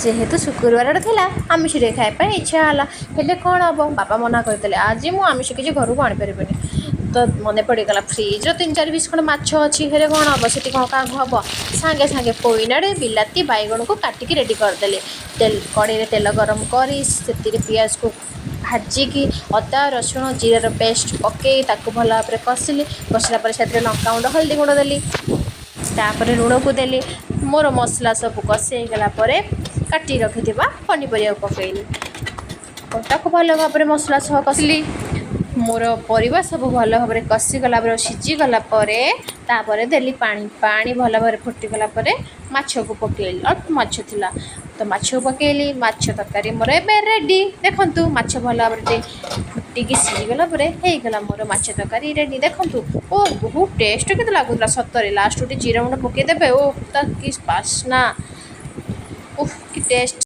जेहेतु शुक्रवार था आमिष खायापी इच्छा है हेल्ले कौन हम बापा मना करते आज मुझे आमिष किसी घर को आनीपारे तो मन पड़गला फ्रिज्र 3-4 पीस खंड माछ अच्छी हेल्ले कौन हम से कौन क्या हम सांगे सांगे पोइनाड़े बिलाती बैगण को काटिकी रेडी करदे कड़े तेल गरम कर पियाज को भाजिकी अदा रसुण जीरार पेस्ट पकई भल भाव कषिली कषिला से लंका गुंड हल्दी गुंड देली तापर लुण को देली मोर मसला सब कषि गलापर काटी रखि पनीपरिया पकईली को भल भाव मसला सह कषिली मोर परिवा सब भल भाव कषिगला सीझीगला देली पानी पानी भल भाव फुटीगला माछ को पकईली अल्प माछ थिला तो माछ पकईली माछ तरकारी मोर ए रेडी देखंतु माछ भल भाव फुटिकी सीझीगला होगला मोर माछ तरकारी रेडी देखंतु ओ बहुत टेस्ट के लगुला सतरे लास्ट जीरा गुंड पकईदेवे ओ कि बास्ना उफ कि टेस्ट।